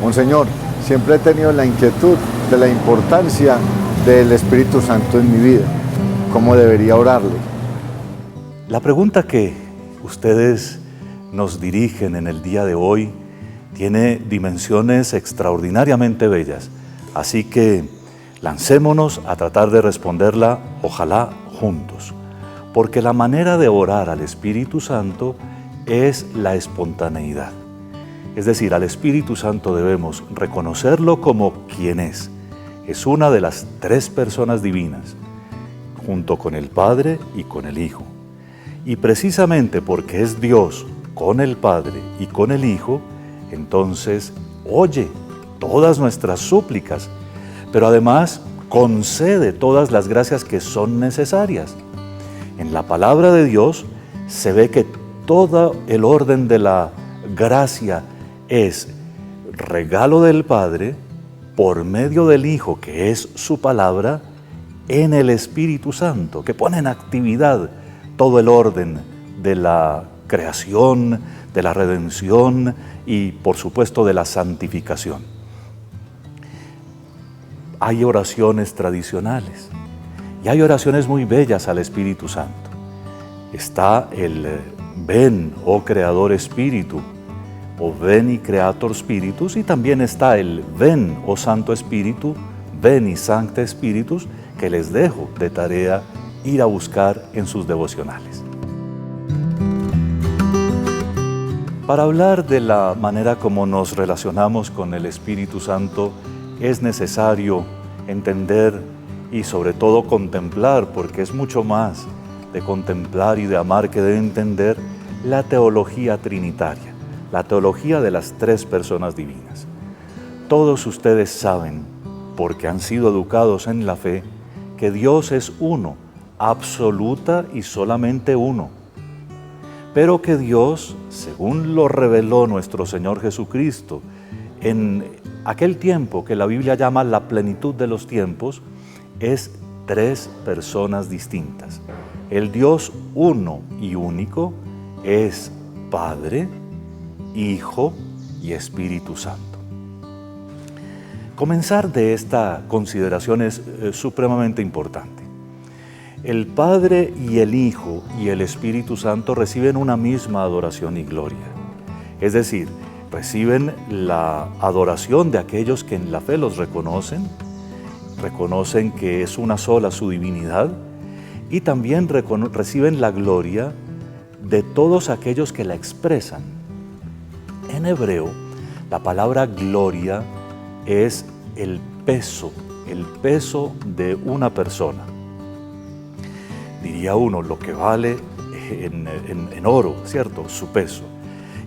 Monseñor, siempre he tenido la inquietud de la importancia del Espíritu Santo en mi vida. ¿Cómo debería orarle? La pregunta que ustedes nos dirigen en el día de hoy tiene dimensiones extraordinariamente bellas. Así que lancémonos a tratar de responderla, ojalá juntos. Porque la manera de orar al Espíritu Santo es la espontaneidad. Es decir, al Espíritu Santo debemos reconocerlo como quien es. Es una de las tres personas divinas, junto con el Padre y con el Hijo. Y precisamente porque es Dios con el Padre y con el Hijo, entonces oye todas nuestras súplicas, pero además concede todas las gracias que son necesarias. En la palabra de Dios se ve que todo el orden de la gracia es regalo del Padre por medio del Hijo, que es su palabra, en el Espíritu Santo, que pone en actividad todo el orden de la creación, de la redención y, por supuesto, de la santificación. Hay oraciones tradicionales y hay oraciones muy bellas al Espíritu Santo. Está el Ven, oh Creador Espíritu, o Veni Creator Spiritus, y también está el Ven, oh Santo Espíritu, Veni Sancte Spiritus, que les dejo de tarea ir a buscar en sus devocionales. Para hablar de la manera como nos relacionamos con el Espíritu Santo, es necesario entender y sobre todo contemplar, porque es mucho más de contemplar y de amar que de entender, la teología trinitaria, la teología de las tres personas divinas. Todos ustedes saben, porque han sido educados en la fe, que Dios es uno, absoluta y solamente uno. Pero que Dios, según lo reveló nuestro Señor Jesucristo, en aquel tiempo que la Biblia llama la plenitud de los tiempos, es tres personas distintas. El Dios uno y único es Padre, Hijo y Espíritu Santo. Comenzar de esta consideración es supremamente importante. El Padre y el Hijo y el Espíritu Santo reciben una misma adoración y gloria. Es decir, reciben la adoración de aquellos que en la fe los reconocen que es una sola su divinidad, y también reciben la gloria de todos aquellos que la expresan. En hebreo, la palabra gloria es el peso de una persona. Diría uno, lo que vale en oro, ¿cierto? Su peso.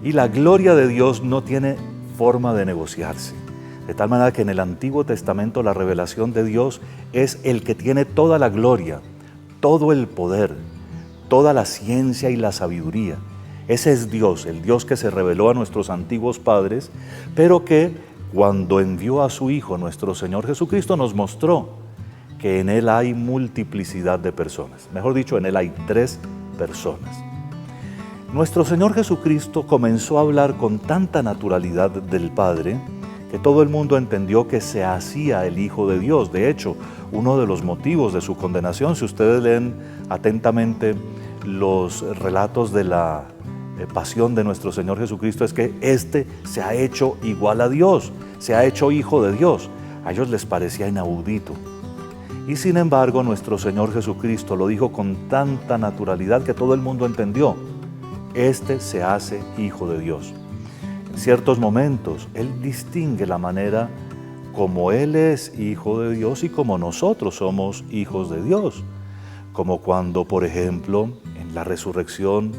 Y la gloria de Dios no tiene forma de negociarse. De tal manera que en el Antiguo Testamento la revelación de Dios es el que tiene toda la gloria, todo el poder, toda la ciencia y la sabiduría. Ese es Dios, el Dios que se reveló a nuestros antiguos padres, pero que cuando envió a su Hijo, nuestro Señor Jesucristo, nos mostró que en Él hay multiplicidad de personas. Mejor dicho, en Él hay tres personas. Nuestro Señor Jesucristo comenzó a hablar con tanta naturalidad del Padre que todo el mundo entendió que se hacía el Hijo de Dios. De hecho, uno de los motivos de su condenación, si ustedes leen atentamente los relatos de la pasión de nuestro Señor Jesucristo, es que éste se ha hecho igual a Dios, se ha hecho Hijo de Dios. A ellos les parecía inaudito. Y sin embargo, nuestro Señor Jesucristo lo dijo con tanta naturalidad que todo el mundo entendió. Este se hace Hijo de Dios. En ciertos momentos, Él distingue la manera como Él es Hijo de Dios y como nosotros somos hijos de Dios. Como cuando, por ejemplo, en la resurrección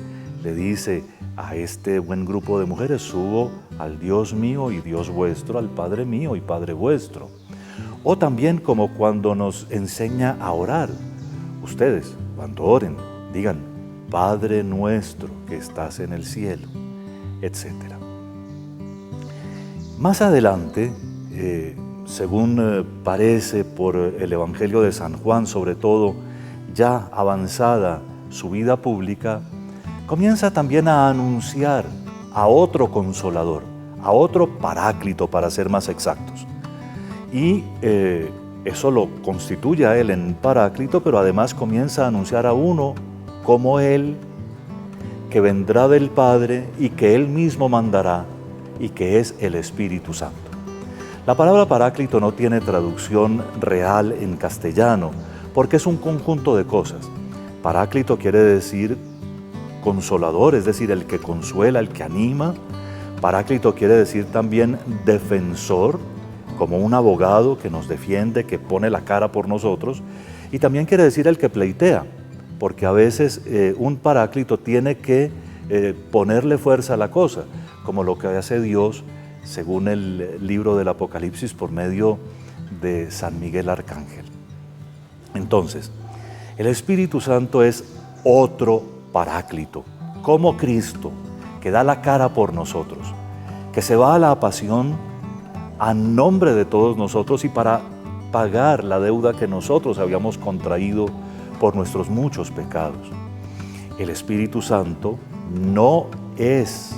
le dice a este buen grupo de mujeres, subo al Dios mío y Dios vuestro, al Padre mío y Padre vuestro. O también como cuando nos enseña a orar. Ustedes, cuando oren, digan, Padre nuestro que estás en el cielo, etc. Más adelante, según parece por el Evangelio de San Juan, sobre todo ya avanzada su vida pública, comienza también a anunciar a otro consolador, a otro paráclito para ser más exactos. Y eso lo constituye a él en paráclito, pero además comienza a anunciar a uno como él, que vendrá del Padre y que él mismo mandará, y que es el Espíritu Santo. La palabra paráclito no tiene traducción real en castellano, porque es un conjunto de cosas. Paráclito quiere decir consolador, es decir, el que consuela, el que anima. Paráclito quiere decir también defensor, como un abogado que nos defiende, que pone la cara por nosotros. Y también quiere decir el que pleitea, porque a veces un paráclito tiene que ponerle fuerza a la cosa, como lo que hace Dios según el libro del Apocalipsis por medio de San Miguel Arcángel. Entonces, el Espíritu Santo es otro paráclito, como Cristo, que da la cara por nosotros, que se va a la pasión a nombre de todos nosotros y para pagar la deuda que nosotros habíamos contraído por nuestros muchos pecados. El Espíritu Santo no es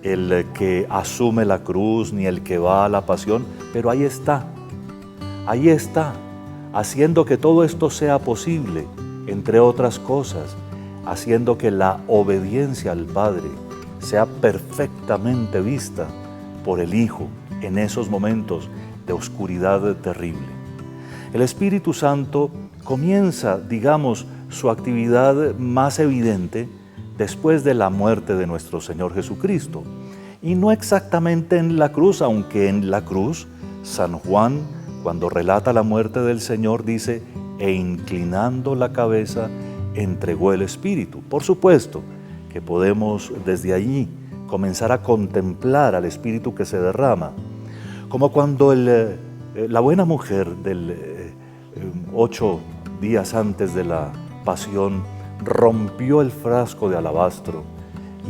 el que asume la cruz ni el que va a la pasión, pero ahí está, haciendo que todo esto sea posible, entre otras cosas, haciendo que la obediencia al Padre sea perfectamente vista por el Hijo en esos momentos de oscuridad terrible. El Espíritu Santo comienza, digamos, su actividad más evidente después de la muerte de nuestro Señor Jesucristo. Y no exactamente en la cruz, aunque en la cruz, San Juan, cuando relata la muerte del Señor, dice, e inclinando la cabeza, entregó el Espíritu. Por supuesto que podemos desde allí comenzar a contemplar al Espíritu que se derrama, como cuando la buena mujer del 8 días antes de la pasión rompió el frasco de alabastro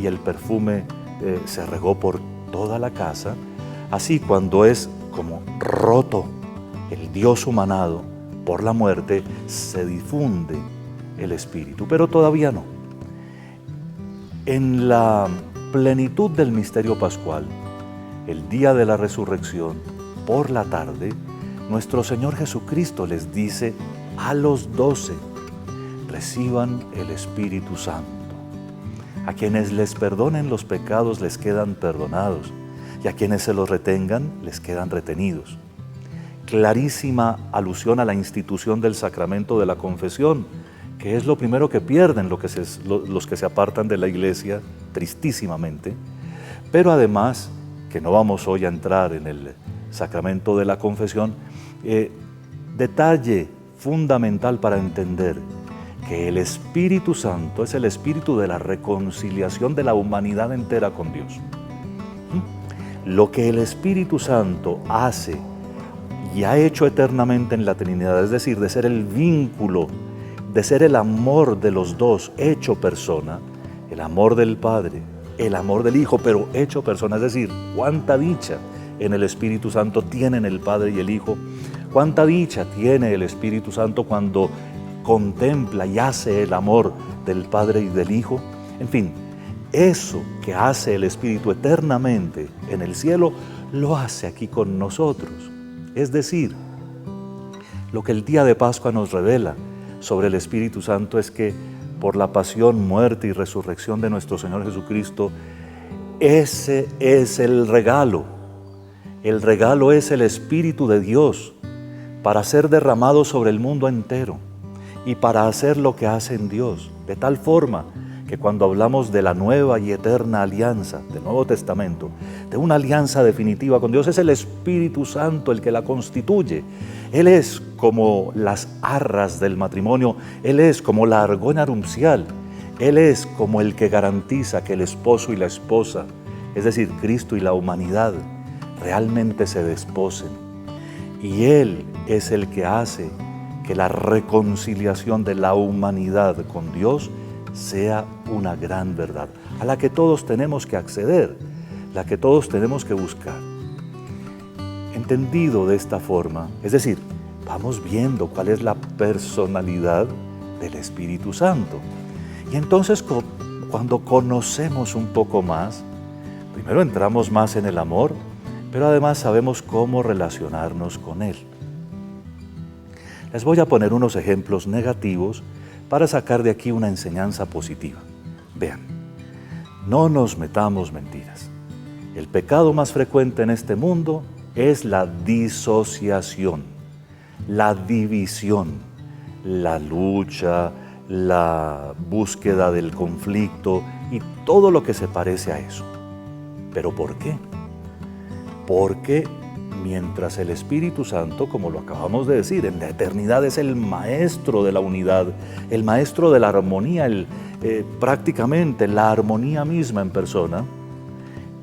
y el perfume se regó por toda la casa. Así, cuando es como roto el Dios humanado por la muerte, se difunde el Espíritu, pero todavía no. En la plenitud del misterio pascual, el día de la resurrección, por la tarde, nuestro Señor Jesucristo les dice a los 12, reciban el Espíritu Santo. A quienes les perdonen los pecados les quedan perdonados, y a quienes se los retengan les quedan retenidos. Clarísima alusión a la institución del sacramento de la confesión, que es lo primero que pierden los que se apartan de la iglesia, tristísimamente, pero además, que no vamos hoy a entrar en el sacramento de la confesión, detalle fundamental para entender que el Espíritu Santo es el espíritu de la reconciliación de la humanidad entera con Dios. Lo que el Espíritu Santo hace y ha hecho eternamente en la Trinidad, es decir, de ser el vínculo, de ser el amor de los dos hecho persona, el amor del Padre, el amor del Hijo, pero hecho persona, es decir, cuánta dicha en el Espíritu Santo tienen el Padre y el Hijo, cuánta dicha tiene el Espíritu Santo cuando contempla y hace el amor del Padre y del Hijo. En fin, eso que hace el Espíritu eternamente en el cielo, lo hace aquí con nosotros. Es decir, lo que el día de Pascua nos revela sobre el Espíritu Santo es que por la pasión, muerte y resurrección de nuestro Señor Jesucristo, ese es el regalo. El regalo es el Espíritu de Dios para ser derramado sobre el mundo entero y para hacer lo que hace en Dios, de tal forma que cuando hablamos de la nueva y eterna alianza, del Nuevo Testamento, de una alianza definitiva con Dios, es el Espíritu Santo el que la constituye. Él es como las arras del matrimonio, Él es como la argolla nupcial, Él es como el que garantiza que el esposo y la esposa, es decir, Cristo y la humanidad, realmente se desposen. Y Él es el que hace que la reconciliación de la humanidad con Dios sea una gran verdad, a la que todos tenemos que acceder, la que todos tenemos que buscar. Entendido de esta forma, es decir, vamos viendo cuál es la personalidad del Espíritu Santo. Y entonces, cuando conocemos un poco más, primero entramos más en el amor, pero además sabemos cómo relacionarnos con Él. Les voy a poner unos ejemplos negativos para sacar de aquí una enseñanza positiva. Vean, no nos metamos mentiras. El pecado más frecuente en este mundo es la disociación, la división, la lucha, la búsqueda del conflicto y todo lo que se parece a eso. ¿Pero por qué? Porque mientras el Espíritu Santo, como lo acabamos de decir, en la eternidad es el maestro de la unidad, el maestro de la armonía, prácticamente la armonía misma en persona,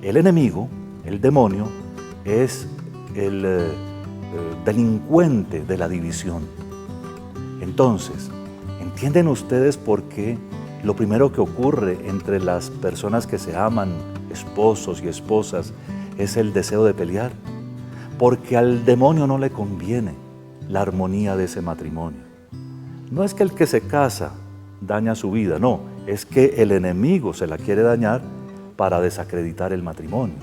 el enemigo, el demonio, es el delincuente de la división. Entonces, ¿entienden ustedes por qué lo primero que ocurre entre las personas que se aman, esposos y esposas, es el deseo de pelear? Porque al demonio no le conviene la armonía de ese matrimonio. No es que el que se casa daña su vida, no, es que el enemigo se la quiere dañar para desacreditar el matrimonio.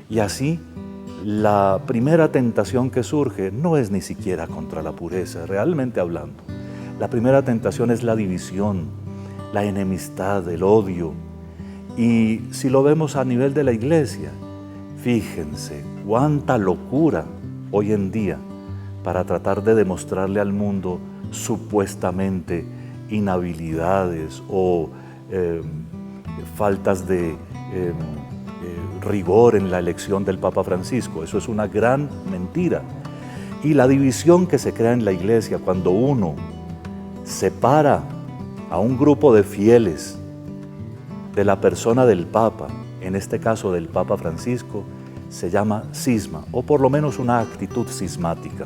Y así, la primera tentación que surge no es ni siquiera contra la pureza, realmente hablando. La primera tentación es la división, la enemistad, el odio. Y si lo vemos a nivel de la iglesia, fíjense cuánta locura hoy en día para tratar de demostrarle al mundo supuestamente inhabilidades o faltas de rigor en la elección del Papa Francisco. Eso es una gran mentira. Y la división que se crea en la iglesia cuando uno separa a un grupo de fieles de la persona del Papa, en este caso del Papa Francisco, se llama cisma, o por lo menos una actitud cismática.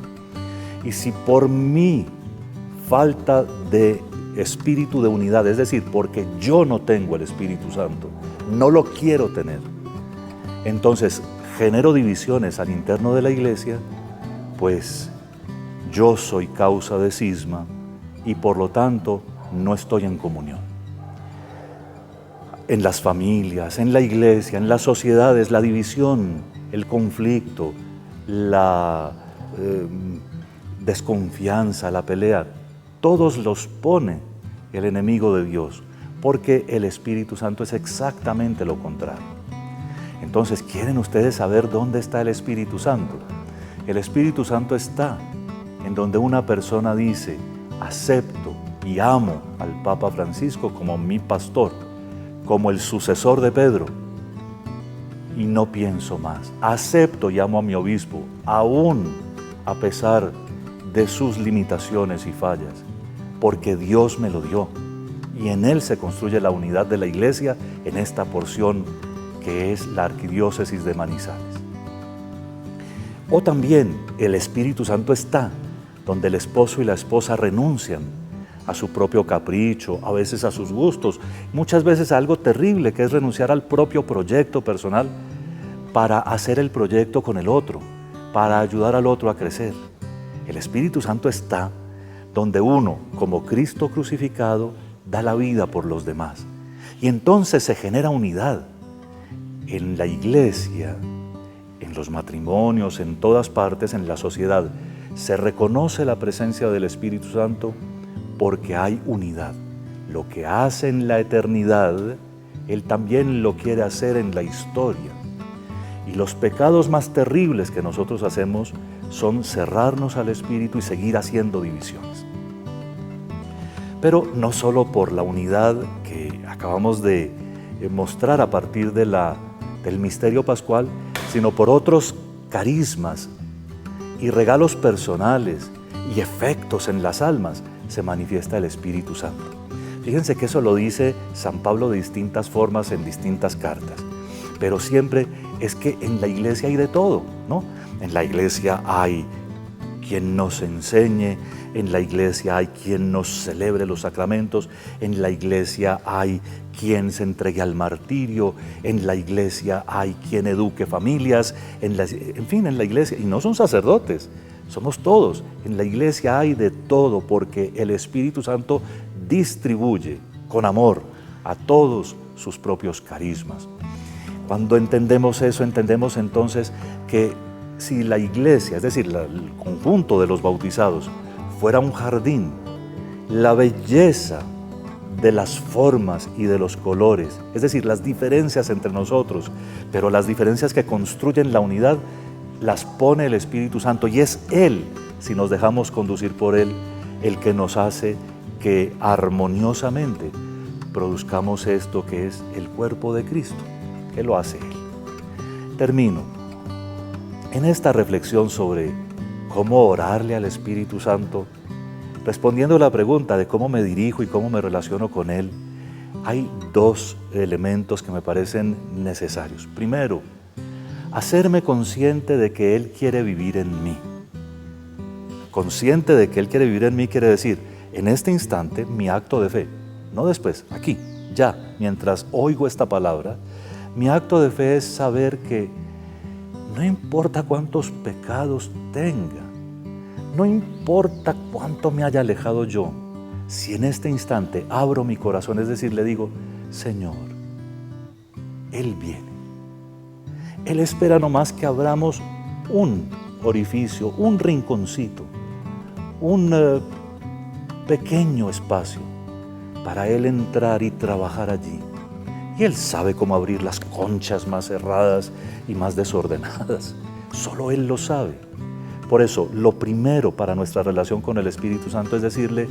Y si por mi falta de espíritu de unidad, es decir, porque yo no tengo el Espíritu Santo, no lo quiero tener, entonces genero divisiones al interno de la iglesia, pues yo soy causa de cisma y por lo tanto no estoy en comunión. En las familias, en la iglesia, en las sociedades, la división, el conflicto, la desconfianza, la pelea, todos los pone el enemigo de Dios, porque el Espíritu Santo es exactamente lo contrario. Entonces, ¿quieren ustedes saber dónde está el Espíritu Santo? El Espíritu Santo está en donde una persona dice, acepto y amo al Papa Francisco como mi pastor, como el sucesor de Pedro, y no pienso más. Acepto y amo a mi obispo, aún a pesar de sus limitaciones y fallas, porque Dios me lo dio, y en Él se construye la unidad de la Iglesia en esta porción que es la Arquidiócesis de Manizales. O también el Espíritu Santo está donde el esposo y la esposa renuncian a su propio capricho, a veces a sus gustos, muchas veces a algo terrible que es renunciar al propio proyecto personal para hacer el proyecto con el otro, para ayudar al otro a crecer. El Espíritu Santo está donde uno, como Cristo crucificado, da la vida por los demás. Y entonces se genera unidad en la iglesia, en los matrimonios, en todas partes, en la sociedad. Se reconoce la presencia del Espíritu Santo porque hay unidad. Lo que hace en la eternidad, Él también lo quiere hacer en la historia. Y los pecados más terribles que nosotros hacemos son cerrarnos al Espíritu y seguir haciendo divisiones. Pero no solo por la unidad que acabamos de mostrar a partir del misterio pascual, sino por otros carismas y regalos personales y efectos en las almas, se manifiesta el Espíritu Santo. Fíjense que eso lo dice San Pablo de distintas formas en distintas cartas, pero siempre es que en la iglesia hay de todo, ¿no? En la iglesia hay quien nos enseñe, en la iglesia hay quien nos celebre los sacramentos, en la iglesia hay quien se entregue al martirio, en la iglesia hay quien eduque familias, en fin, en la iglesia, y no son sacerdotes, somos todos. En la iglesia hay de todo porque el Espíritu Santo distribuye con amor a todos sus propios carismas. Cuando entendemos eso, entendemos entonces que si la iglesia, es decir, el conjunto de los bautizados, fuera un jardín, la belleza de las formas y de los colores, es decir, las diferencias entre nosotros, pero las diferencias que construyen la unidad, las pone el Espíritu Santo, y es Él, si nos dejamos conducir por Él, el que nos hace que armoniosamente produzcamos esto que es el cuerpo de Cristo, que lo hace Él. Termino. En esta reflexión sobre cómo orarle al Espíritu Santo, respondiendo a la pregunta de cómo me dirijo y cómo me relaciono con Él, hay dos elementos que me parecen necesarios. Primero, hacerme consciente de que Él quiere vivir en mí. Consciente de que Él quiere vivir en mí quiere decir, en este instante, mi acto de fe, no después, aquí, ya, mientras oigo esta palabra, mi acto de fe es saber que no importa cuántos pecados tenga, no importa cuánto me haya alejado yo, si en este instante abro mi corazón, es decir, le digo, Señor, Él viene. Él espera nomás que abramos un orificio, un rinconcito, un pequeño espacio para Él entrar y trabajar allí. Y Él sabe cómo abrir las conchas más cerradas y más desordenadas. Solo Él lo sabe. Por eso, lo primero para nuestra relación con el Espíritu Santo es decirle,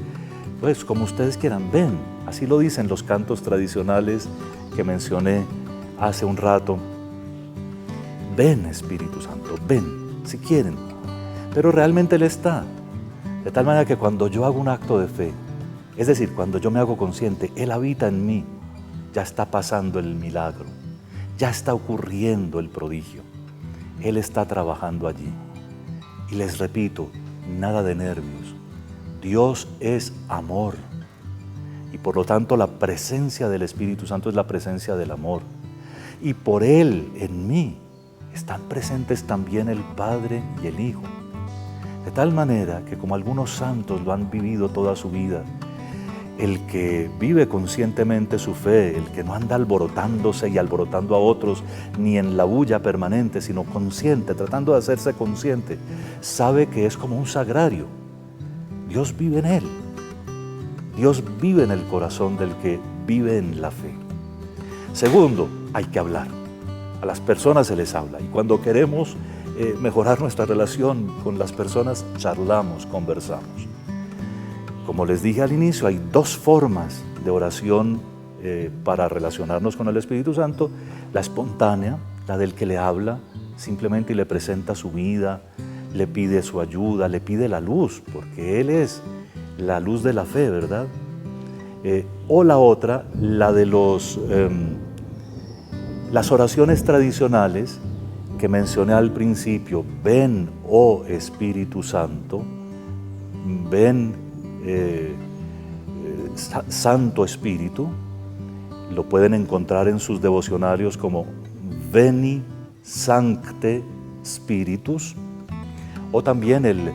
pues como ustedes quieran, ven. Así lo dicen los cantos tradicionales que mencioné hace un rato. Ven, Espíritu Santo, ven, si quieren. Pero realmente Él está. De tal manera que cuando yo hago un acto de fe, es decir, cuando yo me hago consciente, Él habita en mí, ya está pasando el milagro, ya está ocurriendo el prodigio. Él está trabajando allí. Y les repito, nada de nervios. Dios es amor. Y por lo tanto la presencia del Espíritu Santo es la presencia del amor. Y por Él, en mí, están presentes también el Padre y el Hijo. De tal manera que como algunos santos lo han vivido toda su vida, el que vive conscientemente su fe, el que no anda alborotándose y alborotando a otros, ni en la bulla permanente, sino consciente, tratando de hacerse consciente, sabe que es como un sagrario. Dios vive en él. Dios vive en el corazón del que vive en la fe. Segundo, hay que hablar. A las personas se les habla. Y cuando queremos mejorar nuestra relación con las personas, charlamos, conversamos. Como les dije al inicio, hay dos formas de oración para relacionarnos con el Espíritu Santo. La espontánea, la del que le habla, simplemente y le presenta su vida, le pide su ayuda, le pide la luz, porque Él es la luz de la fe, ¿verdad? O la otra, la de las oraciones tradicionales que mencioné al principio. Ven, oh Espíritu Santo, ven, Santo Espíritu. Lo pueden encontrar en sus devocionarios como Veni Sancte Spiritus, o también el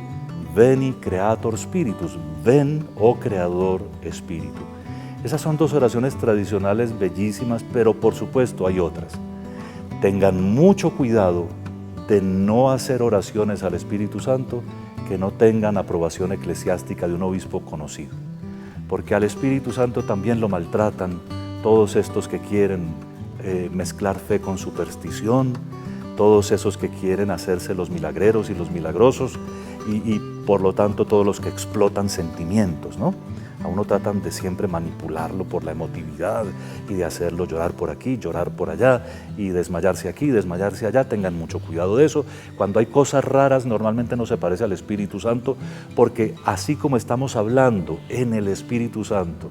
Veni Creator Spiritus, ven, oh Creador Espíritu. Esas son dos oraciones tradicionales bellísimas, pero por supuesto hay otras. Tengan mucho cuidado de no hacer oraciones al Espíritu Santo que no tengan aprobación eclesiástica de un obispo conocido, porque al Espíritu Santo también lo maltratan todos estos que quieren mezclar fe con superstición, todos esos que quieren hacerse los milagreros y los milagrosos y por lo tanto todos los que explotan sentimientos, ¿no? A uno tratan de siempre manipularlo por la emotividad y de hacerlo llorar por aquí, llorar por allá y desmayarse aquí, desmayarse allá. Tengan mucho cuidado de eso. Cuando hay cosas raras, normalmente no se parece al Espíritu Santo, porque así como estamos hablando en el Espíritu Santo,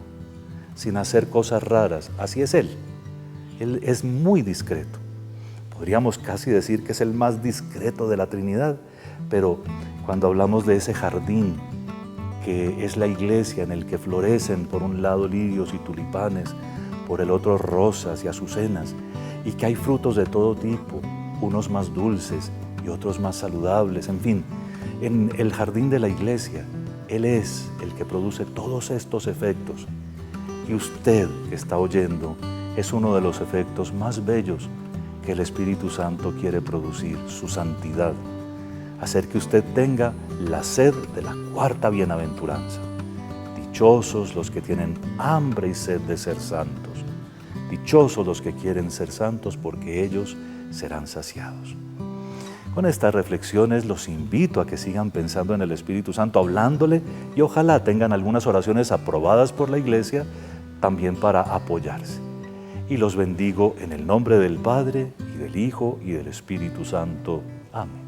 sin hacer cosas raras, así es Él. Él es muy discreto. Podríamos casi decir que es el más discreto de la Trinidad, pero cuando hablamos de ese jardín que es la iglesia, en el que florecen por un lado lirios y tulipanes, por el otro rosas y azucenas, y que hay frutos de todo tipo, unos más dulces y otros más saludables, en fin, en el jardín de la iglesia, Él es el que produce todos estos efectos. Y usted que está oyendo es uno de los efectos más bellos que el Espíritu Santo quiere producir, su santidad. Hacer que usted tenga la sed de la cuarta bienaventuranza. Dichosos los que tienen hambre y sed de ser santos. Dichosos los que quieren ser santos, porque ellos serán saciados. Con estas reflexiones los invito a que sigan pensando en el Espíritu Santo, hablándole, y ojalá tengan algunas oraciones aprobadas por la Iglesia también para apoyarse. Y los bendigo en el nombre del Padre, y del Hijo, y del Espíritu Santo. Amén.